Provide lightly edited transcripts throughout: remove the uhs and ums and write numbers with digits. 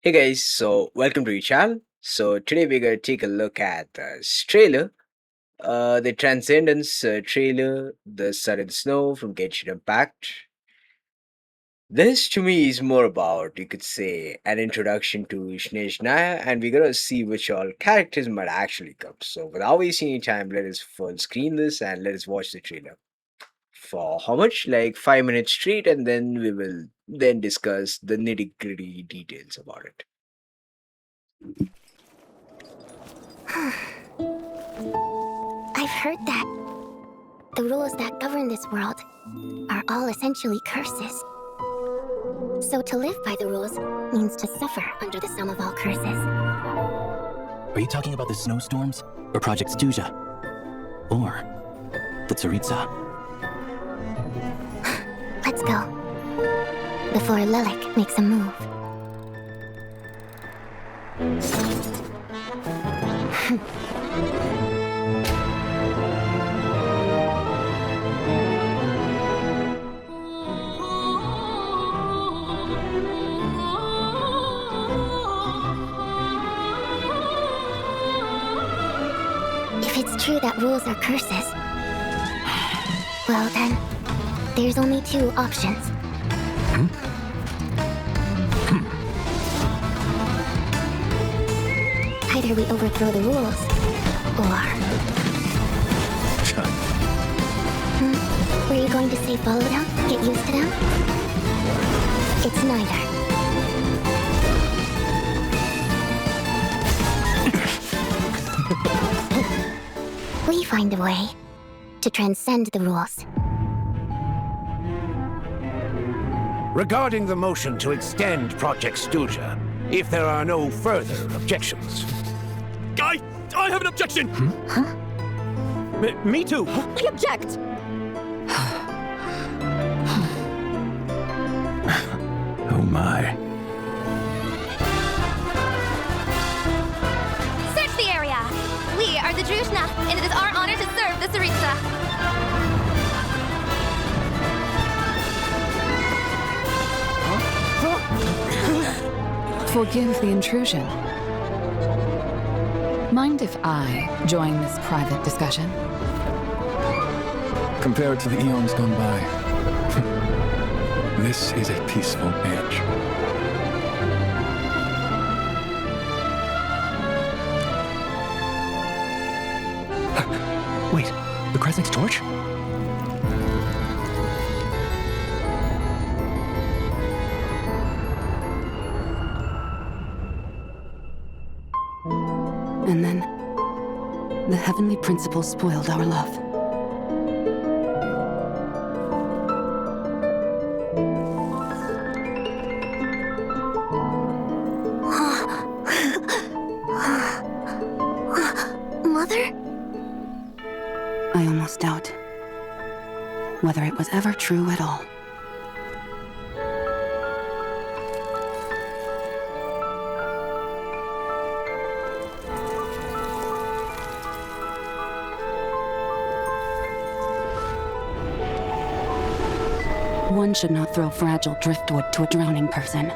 Hey guys, so welcome to your channel. So today we're gonna take a look at this trailer, the Transcendence trailer, the sudden snow from Genshin Impact. This to me is more about, you could say, an introduction to Snezhnaya, and we're gonna see which all characters might actually come. So without wasting any time, let us full screen this and let us watch the trailer. For how much? Like 5 minutes straight, and then we will then discuss the nitty gritty details about it. I've heard that the rules that govern this world are all essentially curses. So to live by the rules means to suffer under the sum of all curses. Are you talking about the snowstorms? Or Project Stuja? Or the Tsaritsa? Let's go. Before Lilik makes a move. If it's true that rules are curses, well then, there's only two options. Either we overthrow the rules, or... Were you going to say follow them? Get used to them? It's neither. We find a way to transcend the rules. Regarding the motion to extend Project Stuja, if there are no further objections. I have an objection! Me too. I object! Oh my. Search the area! We are the Drushna, and it is our honor to serve the Tsaritsa. Forgive the intrusion. Mind if I join this private discussion? Compared to the eons gone by, this is a peaceful age. Wait, the Crescent's torch? And then, the heavenly principle spoiled our love. Mother? I almost doubt whether it was ever true at all. One should not throw fragile driftwood to a drowning person,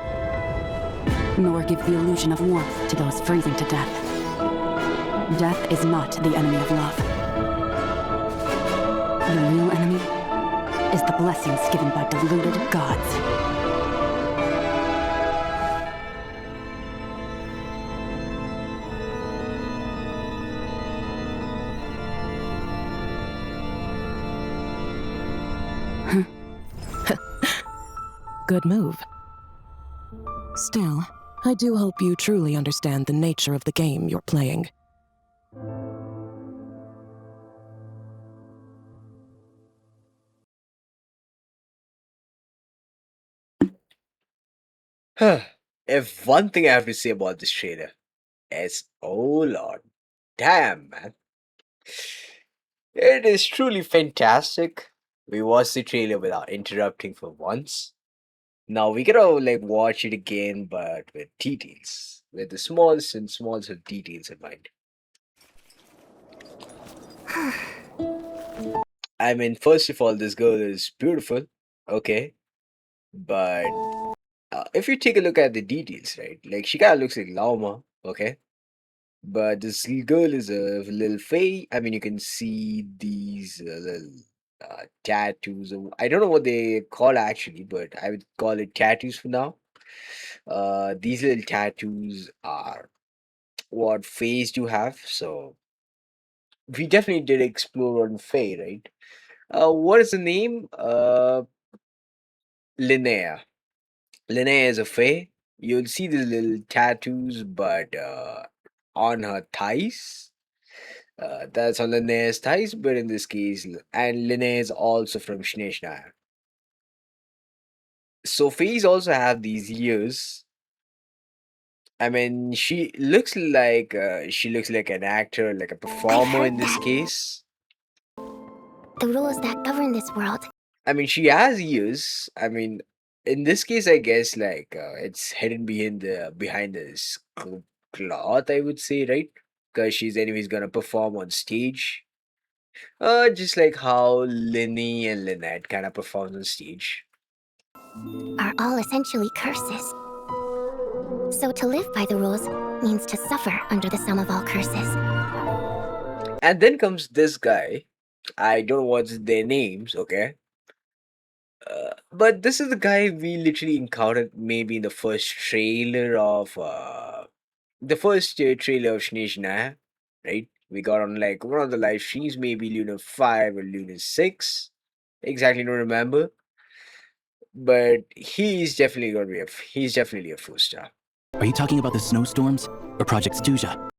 nor give the illusion of warmth to those freezing to death. Death is not the enemy of love. The real enemy is the blessings given by deluded gods. Good move. Still, I do hope you truly understand the nature of the game you're playing. If one thing I have to say about this trailer is, oh lord, damn man, it is truly fantastic. We watched the trailer without interrupting for once. Now we gotta watch it again, but with details, with the smallest and smallest of details in mind. I mean, first of all, this girl is beautiful, okay, but If you take a look at the details, right, like she kind of looks like Lauma, okay? But this girl is a little fey. I mean, you can see these little tattoos. I don't know what they call actually, but I would call it tattoos for now. These little tattoos are what fays do have. So we definitely did explore on Fae, right? What is the name? Linnea. Linnea is a Fae. You'll see these little tattoos, but on her thighs. That's on Linnea's thighs, but in this case, and Linnea is also from Snezhnaya. So Fays also have these ears. I mean, she looks like an actor, like a performer in heard this that. case. The rules that govern this world. I mean, she has ears. I mean, in this case, I guess like it's hidden behind this cloth. I would say, right? Because she's anyways gonna perform on stage. Just like how Linny and Lynette kind of performs on stage. Are all essentially curses. So to live by the rules means to suffer under the sum of all curses. And then comes this guy. I don't know what's their names, okay? But this is the guy we literally encountered maybe in the first trailer of Snezhnaya, right? We got on like one of the live streams, maybe Lunar 5 or Lunar 6. Exactly don't remember. But he's definitely a 4-star. Are you talking about the snowstorms or Project Stuja?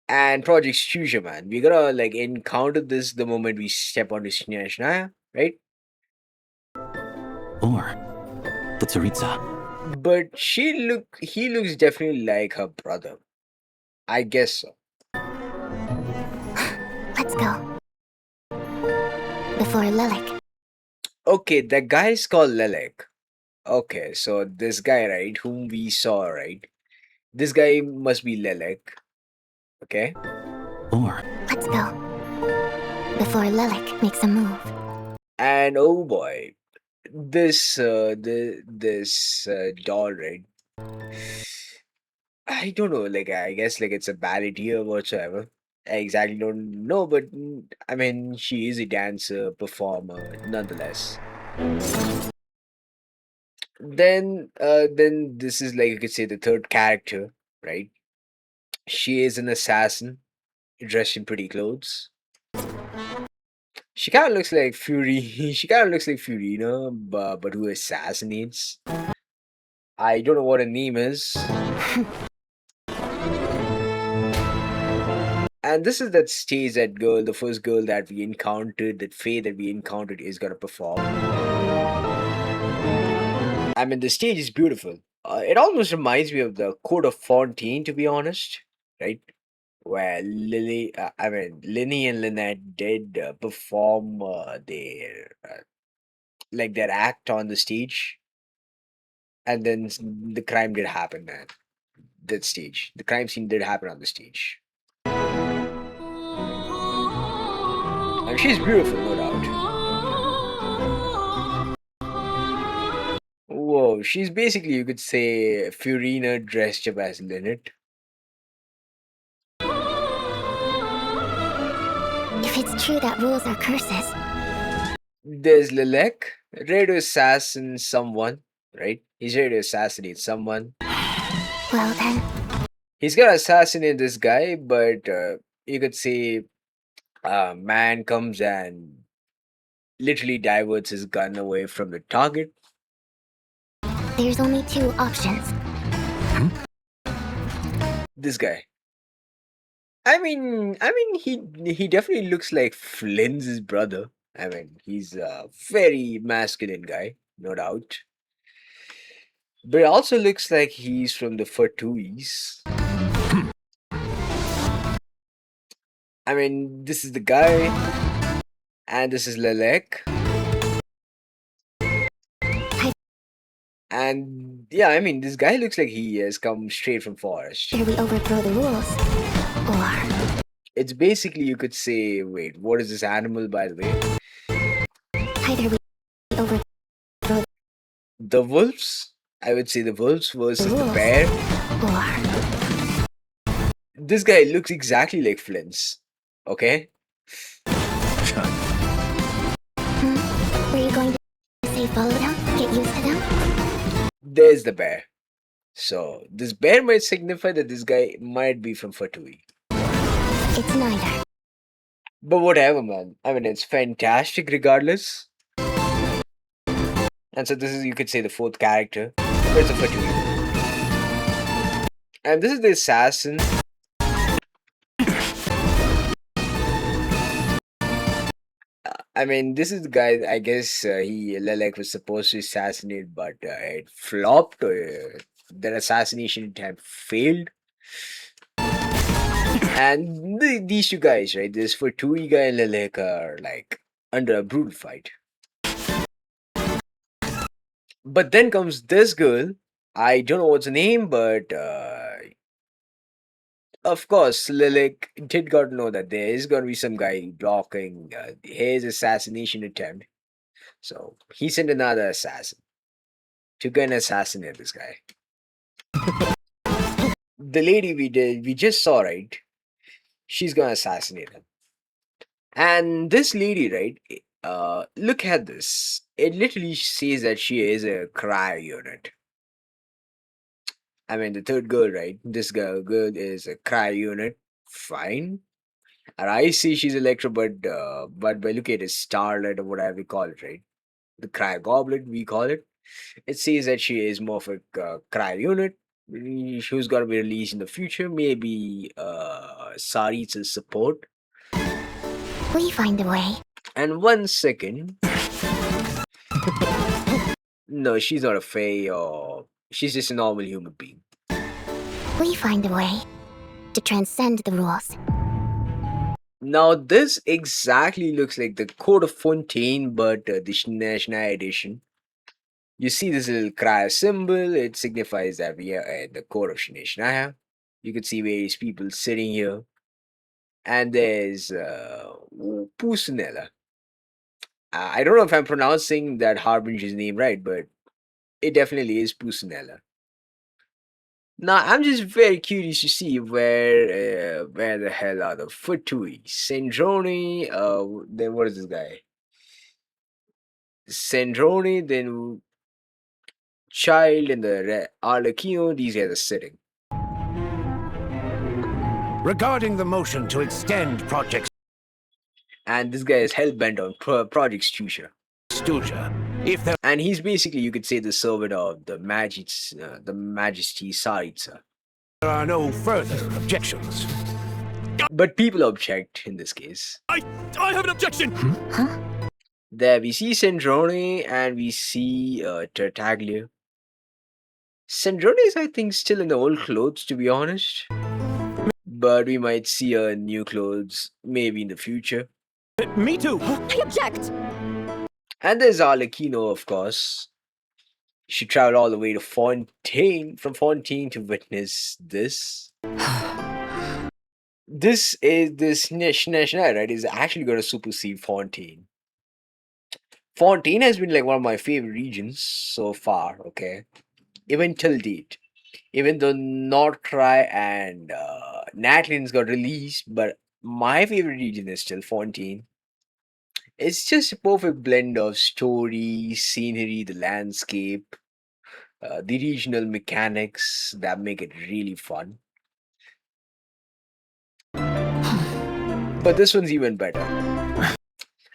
And Project Stuja, man. We're gonna like encounter this the moment we step onto Snezhnaya, right? Or the Tsaritsa? But he looks definitely like her brother. I guess so. Let's go. Before Lilac. Okay, that guy is called Lelek. Okay, so this guy, right, whom we saw, right? This guy must be Lelek. Okay? Or Let's go. Before Lilac makes a move. And oh boy, this doll, right? I don't know, like I guess like it's a ballet or whatsoever. I exactly don't know, but I mean she is a dancer, performer, nonetheless. Then this is like you could say the third character, right? She is an assassin dressed in pretty clothes. She kind of looks like Fury. She kind of looks like Furina, but who assassinates. I don't know what her name is. And this is that stage that girl, the first girl that we encountered, that Faye that we encountered is gonna perform. I mean, the stage is beautiful. It almost reminds me of the Court of Fontaine, to be honest, right? Where Linny and Lynette did perform their act on the stage, and then the crime did happen at that stage. The crime scene did happen on the stage. And she's beautiful, no doubt. Whoa, she's basically, you could say, Furina dressed up as Lynette. If it's true that rules are curses. There's Lilek, ready to assassinate someone, right? He's ready to assassinate someone. Well then. He's gonna assassinate this guy, but you could say man comes and literally diverts his gun away from the target. There's only two options. This guy. He definitely looks like Flynn's brother. I mean, he's a very masculine guy, no doubt. But it also looks like he's from the Fatuis. I mean, this is the guy, and this is Lelek. And yeah, I mean, this guy looks like he has come straight from forest. Either we overthrow the rules, or it's basically, you could say, wait, what is this animal, by the way? either we overthrow the wolves. I would say the wolves The versus the rules. bear. Or This guy looks exactly like Flint's. Okay? were you going to say follow them? Get used to them? There's the bear. So, this bear might signify that this guy might be from Fatui. It's neither. But whatever, man. I mean, it's fantastic regardless. And so this is, you could say, the fourth character. But it's a Fatui. And this is the assassin. I mean, this is the guy, I guess he Lelek was supposed to assassinate, but it flopped. That assassination attempt failed. And these two guys, right? This Fatui guy and Lelek are like under a brutal fight. But then comes this girl. I don't know what's her name, but of course, Lilik did got to know that there is going to be some guy blocking his assassination attempt. So he sent another assassin to go and assassinate this guy. The lady we just saw, right? She's gonna assassinate him. And this lady, right? Look at this. It literally says that she is a cryo unit. I mean, the third girl, right? This girl is a cryo unit. Fine. And I see she's Electro, but by looking at it, Starlight or whatever we call it, right? The cryo goblet, we call it. It says that she is more of a cryo unit. Who's gonna be released in the future? Maybe Tsaritsa's support. We find a way. And 1 second. No, she's not a fae, or she's just a normal human being. We find a way to transcend the rules. Now, this exactly looks like the Code of Fontaine, but the Snezhnaya edition. You see this little cryo symbol, it signifies that we are at the core of Snezhnaya. You can see various people sitting here. And there's Pusunella. I don't know if I'm pronouncing that Harbinger's name right, but it definitely is Pusunella. Now, I'm just very curious to see where the hell are the Fatui? Sendroni, then what is this guy? Sendroni, then Child and the Arlecchino, these guys are sitting. Regarding the motion to extend Project And this guy is hell-bent on Project Stuja. If there And he's basically, you could say, the servant of the majesty Tsaritsa. are no further objections. But people object in this case. I have an objection! There we see Sendrone and we see Tartaglia. Sendrone is, I think, still in the old clothes, to be honest. But we might see her in new clothes, maybe in the future. Me too! I object! And there's Arlecchino, of course. She traveled all the way to from Fontaine to witness this. This Snezhnaya, right, is actually going to supersede Fontaine. Fontaine has been like one of my favorite regions so far, okay? Even till date. Even though Nod-Krai and Natlins got released, but my favorite region is still Fontaine. It's just a perfect blend of story, scenery, the landscape, the regional mechanics that make it really fun. But this one's even better.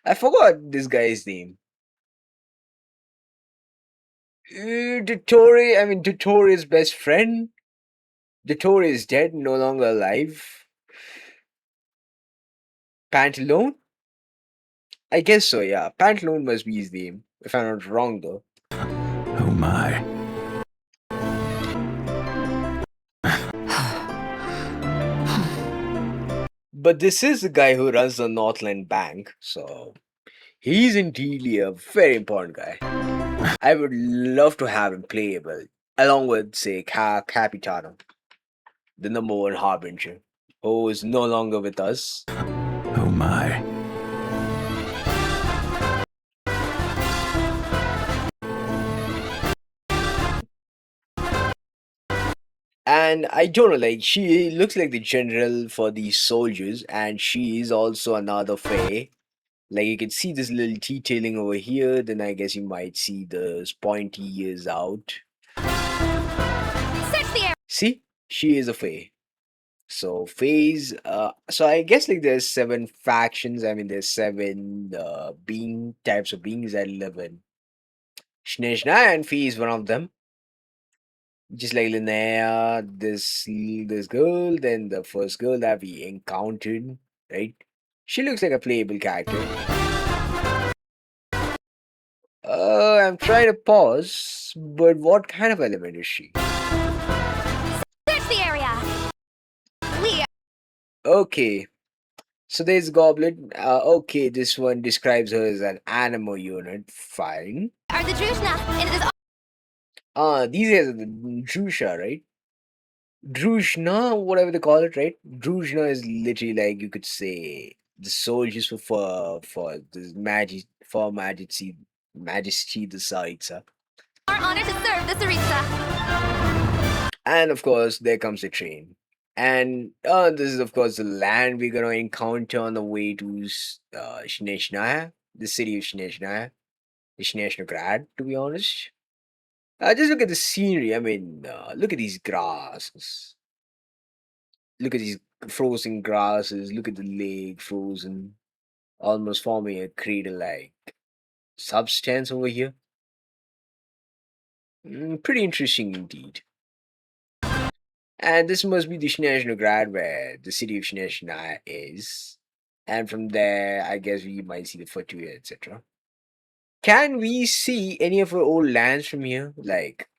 I forgot this guy's name. Dottore, best friend. Dottore is dead, no longer alive. Pantalone? I guess so, yeah. Pantalone must be his name, if I'm not wrong though. Oh my. But this is the guy who runs the Northland Bank, so he's indeed a very important guy. I would love to have him playable, along with, say, Capitano, the #1 Harbinger, who is no longer with us. Oh my. And I don't know, like she looks like the general for these soldiers, and she is also another Fae. Like you can see this little detailing over here. Then I guess you might see the pointy ears out. Search the air. See, she is a Fae. So Faes. So I guess like there's 7 factions. I mean, there's 7 types of beings that live in Snezhnaya, and Fae is one of them. Just like Linnea, this girl, then the first girl that we encountered, right? She looks like a playable character. I'm trying to pause, but what kind of element is she? Search the area. We Okay, so there's Goblet. Okay, this one describes her as an animal unit. Fine. are the Druzhna, and it is These guys are the Drusha, right? Druzhna, whatever they call it, right? Druzhna is literally like you could say the soldiers for the majesty the Tsaritsa. our honor to serve the Tsaritsa. And of course, there comes the train. And this is of course the land we're gonna encounter on the way to Snezhnaya, the city of Snezhnaya, the Snezhnograd, to be honest. Just look at the scenery. I mean, look at these grasses. Look at these frozen grasses. Look at the lake frozen, almost forming a crater-like substance over here. Pretty interesting indeed. And this must be the Snezhnograd where the city of Snezhnaya is. And from there, I guess we might see the Fatui, etc. Can we see any of our old lands from here? Like,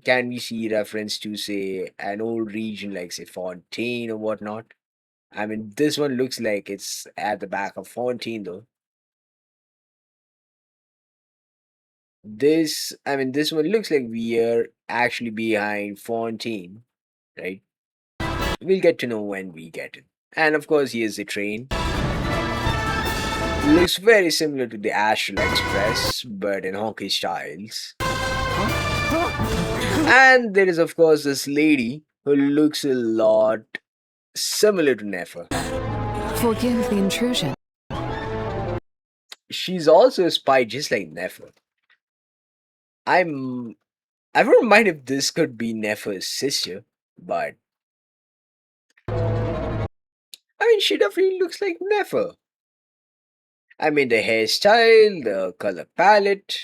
can we see reference to, say, an old region like, say, Fontaine or whatnot? I mean, this one looks like it's at the back of Fontaine, though. This one looks like we are actually behind Fontaine, right? We'll get to know when we get it. And of course, here's the train. Looks very similar to the Astral Express, but in hockey styles. And there is, of course, this lady who looks a lot similar to Nefer. Forgive the intrusion. She's also a spy just like Nefer. I wouldn't mind if this could be Nefer's sister, but I mean, she definitely looks like Nefer. I mean, the hairstyle, the color palette,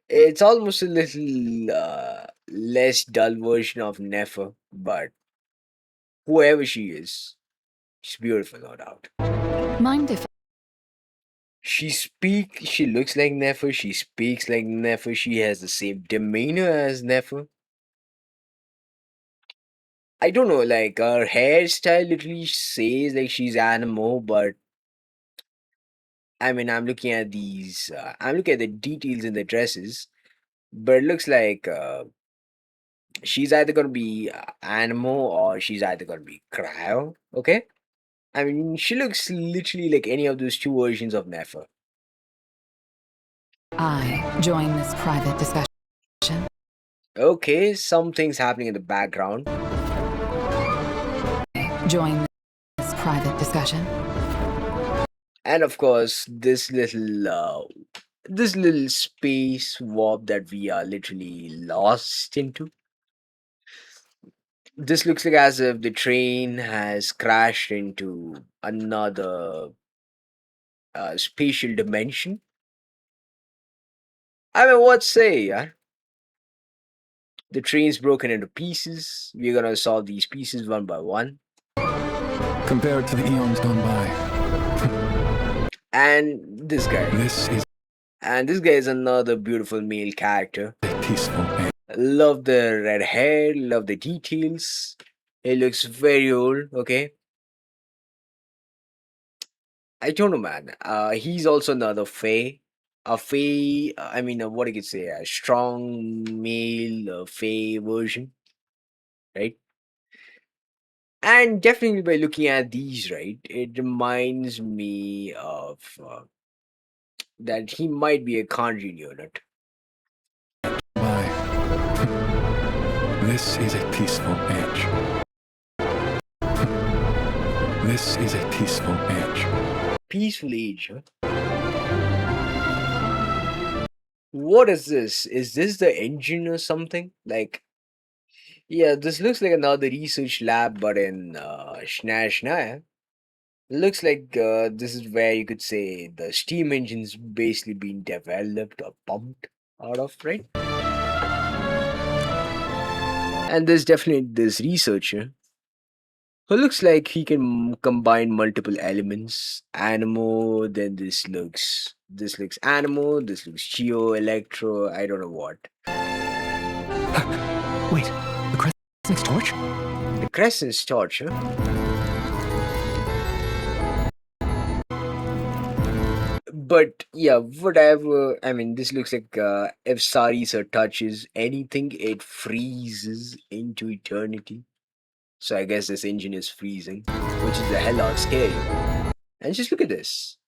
it's almost a little less dull version of Nefer, but whoever she is, she's beautiful, no doubt. Mind if She looks like Nefer, she speaks like Nefer, she has the same demeanor as Nefer. I don't know, like her hairstyle literally says like she's animal, but I mean, I'm looking at I'm looking at the details in the dresses, but it looks like she's either gonna be animal or she's either gonna be cryo. Okay, I mean, she looks literally like any of those 2 versions of Nefer. I join this private discussion. Okay, something's happening in the background. Join this private discussion. And of course, this little space warp that we are literally lost into. This looks like as if the train has crashed into another spatial dimension. I mean, what say, yeah? The train's broken into pieces. We're gonna solve these pieces one by one. Compared to the eons gone by, And this guy. this is And this guy is another beautiful male character. a peaceful age. Love the red hair, love the details. He looks very old, okay? I don't know, man. He's also another Fae. A Fae, what I could say, a strong male Fae version, right? And definitely by looking at these, right, it reminds me of that he might be a Khanji unit. By This is a peaceful age. This is a peaceful age. Peaceful age, huh? What is this? Is this the engine or something? Like, yeah, this looks like another research lab, but in Snezhnaya. Looks like this is where you could say the steam engine's basically being developed or pumped out of, right? And there's definitely this researcher who looks like he can combine multiple elements. Animo, then this looks animo, this looks geo, electro, I don't know what. Wait, the Crescent's torch? The Crescent's torch, huh? But yeah, whatever. I mean, this looks like if Tsaritsa touches anything, it freezes into eternity. So I guess this engine is freezing, which is a hell lot scary. And just look at this.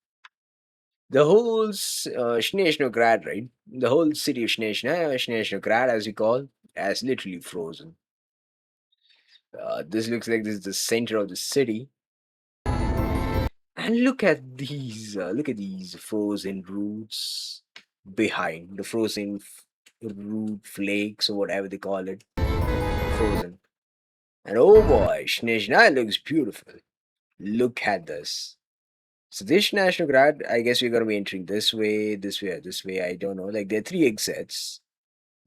The whole Snezhnaya, right? The whole city of Snezhnaya, as we call, has literally frozen. This looks like this is the center of the city. And look at these frozen roots behind the frozen root flakes or whatever they call it. Frozen. And oh boy, Snezhnaya looks beautiful. Look at this. So this National Grad, I guess we're gonna be entering this way, this way, or this way. I don't know. Like there are 3 exits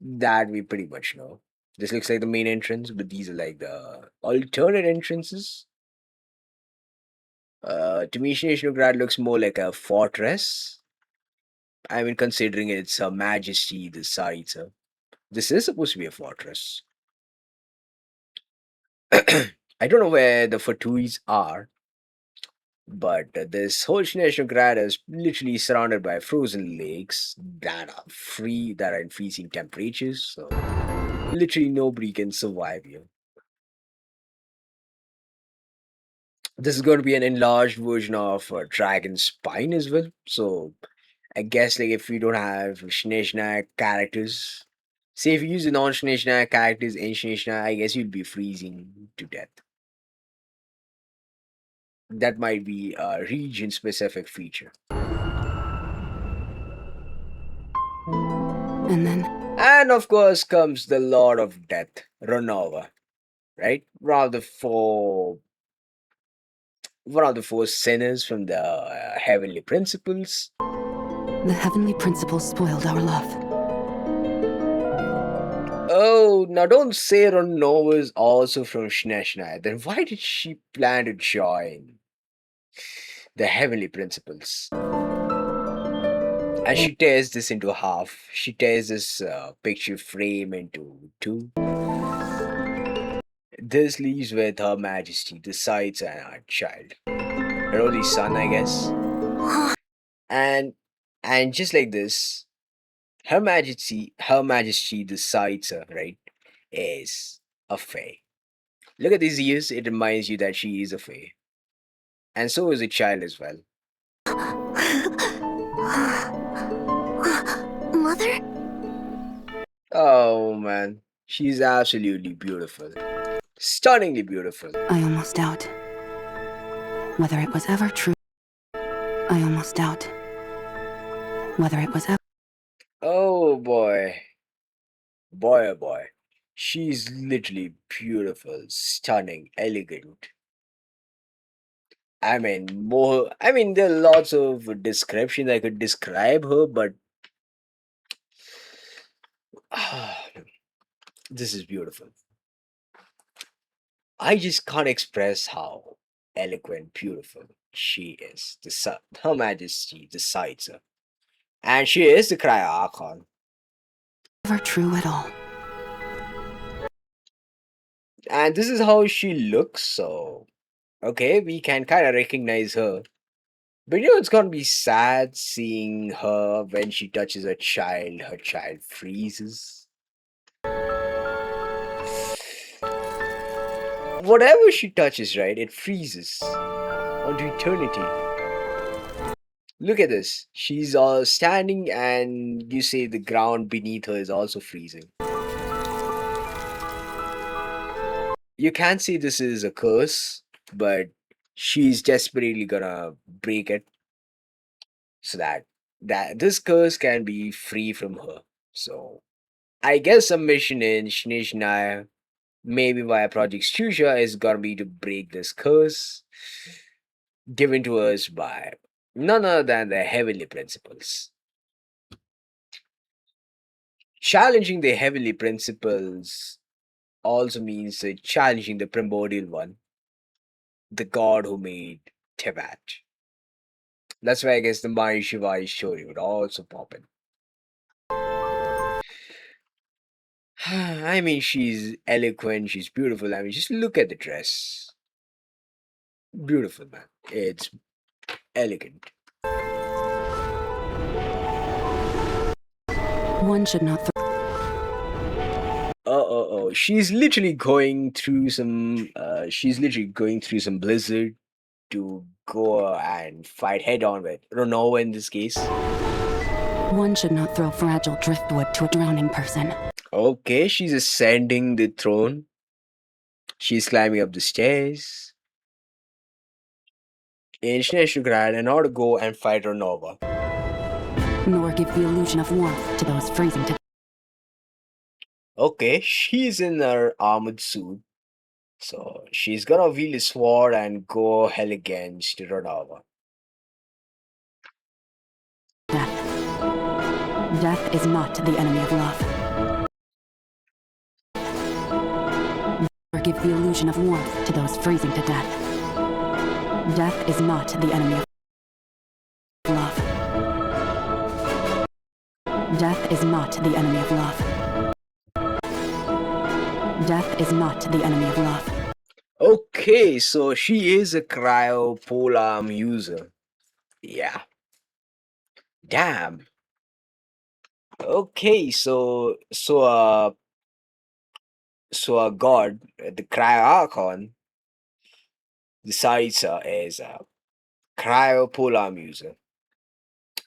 that we pretty much know. This looks like the main entrance, but these are like the alternate entrances. To me, Snezhnaya looks more like a fortress. I mean, considering it's Her Majesty, the Tsaritsa. This is supposed to be a fortress. I don't know where the Fatuis are, but this whole Snezhnaya is literally surrounded by frozen lakes that are in freezing temperatures. So literally nobody can survive here. This is going to be an enlarged version of Dragon's Spine as well. So I guess like if we don't have Snezhnaya characters, say if you use the non-Snezhnaya characters in Snezhnaya, I guess you'd be freezing to death. That might be a region-specific feature. And then, And of course comes the Lord of Death, Renova, right? One of the four sinners from the heavenly principles. the heavenly principles spoiled our love. Oh, now don't say Renova is also from Snezhnaya. Then why did she plan to join the heavenly principles? And she tears this into half. She tears this picture frame into 2. This leaves with Her Majesty, the Tsaritsa, and our child. Her only son, I guess. And just like this, Her Majesty, the Tsaritsa, right, is a fae. Look at these ears, it reminds you that she is a fae. And so is the child as well. Mother? Oh man, she's absolutely beautiful. Stunningly beautiful. I almost doubt whether it was ever true. I almost doubt whether it was ever. Oh boy. Boy, oh boy. She's literally beautiful, stunning, elegant. I mean, there are lots of descriptions I could describe her, but this is beautiful. I just can't express how eloquent, beautiful she is. Her Majesty, the Tsaritsa. And she is the Cryo Archon. Ever true at all. And this is how she looks, so okay, we can kind of recognize her. But you know, it's gonna be sad seeing her when she touches her child freezes. Whatever she touches, right, it freezes onto eternity. Look at this. She's all standing, and you say the ground beneath her is also freezing. You can't say this is a curse, but she's desperately gonna break it so that this curse can be free from her. So I guess a mission in Snezhnaya, maybe via Project Stuja, is gonna be to break this curse given to us by none other than the heavenly principles. Challenging the heavenly principles also means challenging the primordial one, the god who made Tevat. That's why I guess the Mari Shivari story would also pop in. I mean, she's eloquent, she's beautiful. I mean, just look at the dress. Beautiful, man. It's elegant. One should not She's literally going through some. She's literally going through some blizzard to go and fight head on with Renova in this case. One should not throw fragile driftwood to a drowning person. Okay, she's ascending the throne. She's climbing up the stairs. In Snezhnaya in order to go and fight Renova. Nor give the illusion of warmth to those freezing to Okay, she's in her armored suit. So she's gonna wield a sword and go hell against Renova. death. Death is not the enemy of love. Nor give the illusion of warmth to those freezing to death. Death is not the enemy of love. Death is not the enemy of love. Death is not the enemy of love. Okay, so she is a cryo polearm user. Yeah. Damn. Okay, so a god, the Cryo Archon, the Tsaritsa is a cryo polearm user.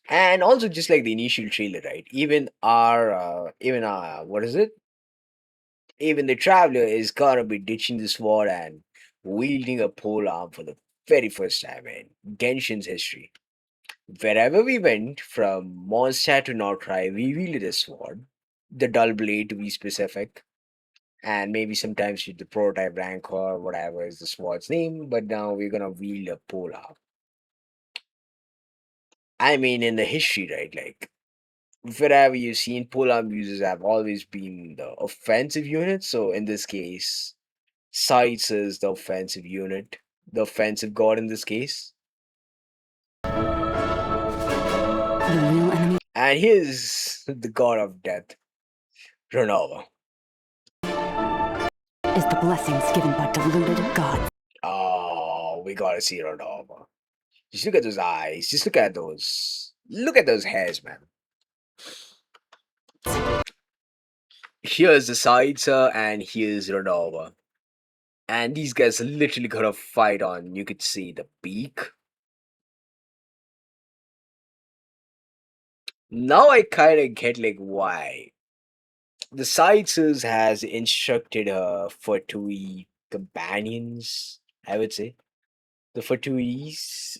And also just like the initial trailer, right? Even what is it? Even the traveler is gonna be ditching the sword and wielding a polearm for the very first time in Genshin's history. Wherever we went, from Mondstadt to Nod-Krai, we wielded a sword, the dull blade to be specific, and maybe sometimes with the prototype rank or whatever is the sword's name, but now we're gonna wield a polearm. I mean, in the history, right? Like, wherever you've seen, polearm users have always been the offensive unit, so in this case, Sights is the offensive unit, the offensive god in this case. The real enemy And here's the god of death, Renova. is the blessings given by deluded gods. Oh, we gotta see Renova. Just look at those eyes. Just look at those. Look at those hairs, man. Here's the Tsaritsa and here's Renova. And these guys are literally gonna fight on. You could see the beak. Now I kinda get like why. The Tsaritsa has instructed her Fatui companions, I would say. The Fatuis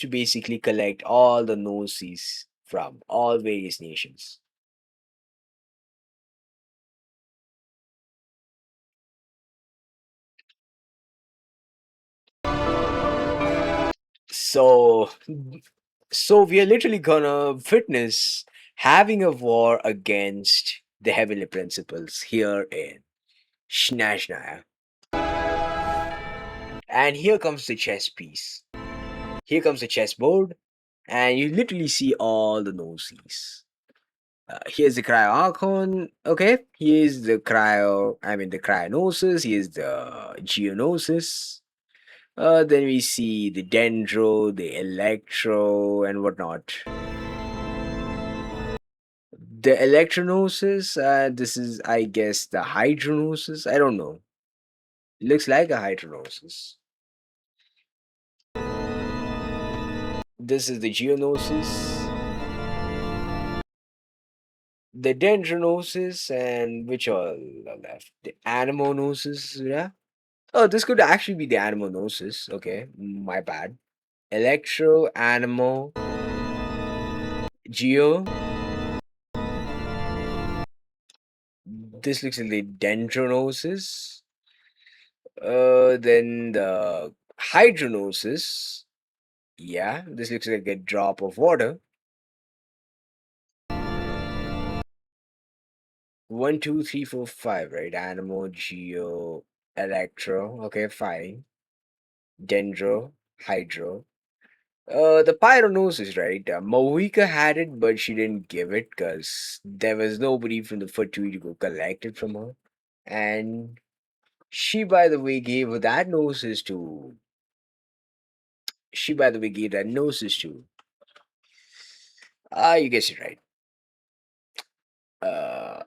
to basically collect all the gnosis from all various nations. So, so we are literally gonna witness having a war against the heavenly principles here in Snezhnaya. And here comes the chess piece. Here comes the chessboard, and you literally see all the gnosis. Here's the Cryo Archon. Okay, here's the the Cryonosis. Here's the Geonosis. Then we see the Dendro, the Electro, and whatnot. The Electronosis, this is, I guess, the Hydronosis. I don't know. Looks like a Hydronosis. This is the Geonosis. the dendronosis, and which all are left? The anemonosis, yeah. Oh, this could actually be the anemonosis. Okay, my bad. Electro, anemo, geo. This looks like the dendronosis. Then the hydronosis. Yeah, this looks like a drop of water. 1, 2, 3, 4, 5, right? Anemo, geo, electro. Okay, fine. Dendro, hydro. The pyronosis, right? Moika had it, but she didn't give it because there was nobody from the Fatui to go collect it from her. And she, by the way, gave that gnosis to. She, by the way, gave that gnosis to. You guessed it right.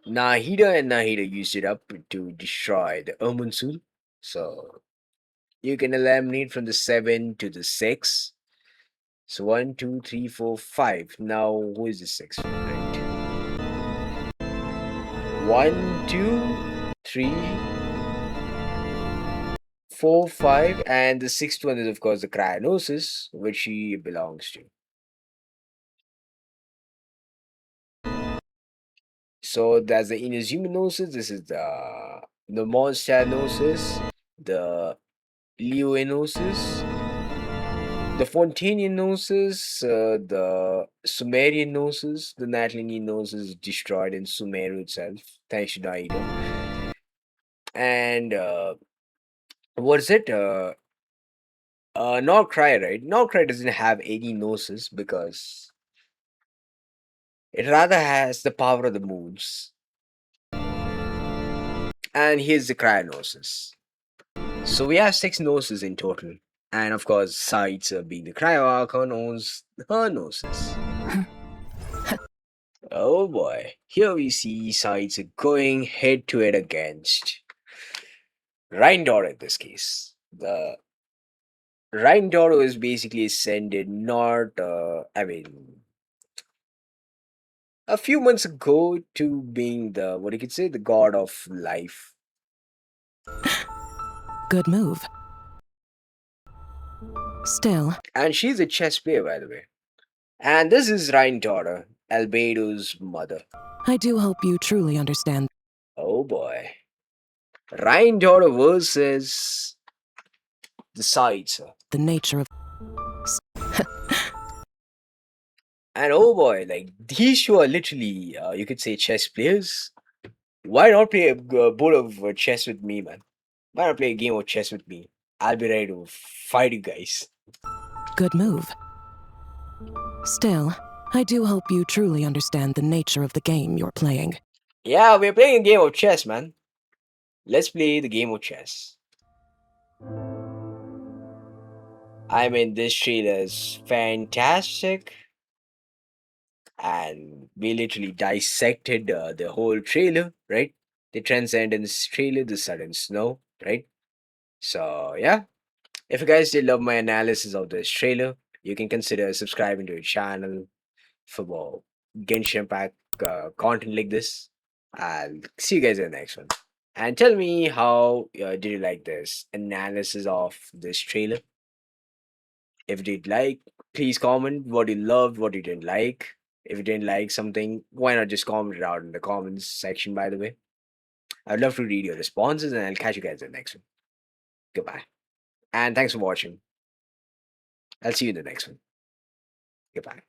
Nahida and Nahida used it up to destroy the Irminsul. So you can eliminate from the 7 to the 6. So 1, 2, 3, 4, 5. Now who is the 6th one, right? 1, 2, 3, 4, 5, and the 6th one is of course the Cryognosis, which she belongs to. So that's the Inazuminosis, this is the Monstanosis, the Leoinosis, the Fontanian Gnosis, the Sumerian Gnosis, the Natlinian Gnosis destroyed in Sumeru itself, thanks to Naida. And what is it? Nod-Krai, right? Nod-Krai doesn't have any Gnosis because it rather has the power of the moons. And here's the Cryognosis. So we have 6 Gnosis in total. And of course, Tsaritsa being the Cryo Archon owns her Gnosis. Oh boy, here we see Tsaritsa going head to head against Reindor in this case. The Reindor is basically ascended not, a few months ago to being the, what you could say, the god of life. Good move. Still, And she's a chess player, by the way. And this is Reindor, Albedo's mother. I do hope you truly understand. Oh boy. Reindor versus the Tsaritsa. The nature of. And oh boy, like these two are literally, you could say, chess players. Why not play a board of chess with me, man? Why not play a game of chess with me? I'll be ready to fight you guys. Good move. Still, I do hope you truly understand the nature of the game you're playing. Yeah, we're playing a game of chess, man. Let's play the game of chess. I mean, this trailer is fantastic. And we literally dissected the whole trailer, right? The Transcendence trailer, the sudden snow, right? So, yeah. If you guys did love my analysis of this trailer, you can consider subscribing to the channel for more Genshin Impact content like this. I'll see you guys in the next one. And tell me how did you like this analysis of this trailer? If you did like, please comment what you loved, what you didn't like. If you didn't like something, why not just comment it out in the comments section, by the way? I'd love to read your responses and I'll catch you guys in the next one. Goodbye. And thanks for watching. I'll see you in the next one. Goodbye.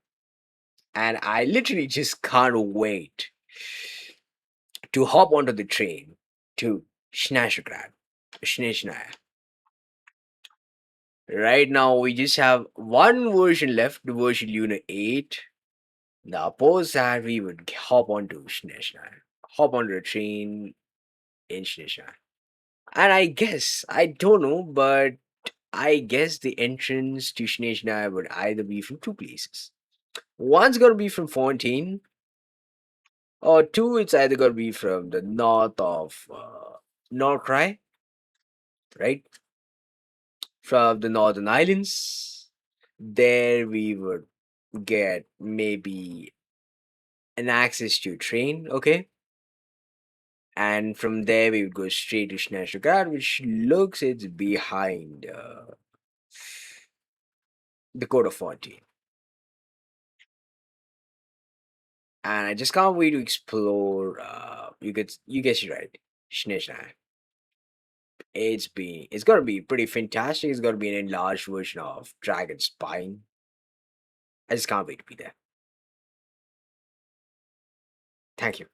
And I literally just can't wait to hop onto the train to Snezhnaya. Right now, we just have one version left, the version Luna 8. Now, post that, we would hop onto Snezhnaya. Hop onto the train in Snezhnaya. And I guess, I don't know, but I guess the entrance to Snezhnaya would either be from 2 places. One's gonna be from Fontaine, or 2, it's either gonna be from the north of Nod-Krai, right? From the Northern Islands. There we would get maybe an access to train, okay? And from there we would go straight to Snezhnaya, which looks it's behind the Code of 14. And I just can't wait to explore. You guessed it right, Snezhnaya. It's gonna be pretty fantastic. It's gonna be an enlarged version of Dragon Spine. I just can't wait to be there. Thank you.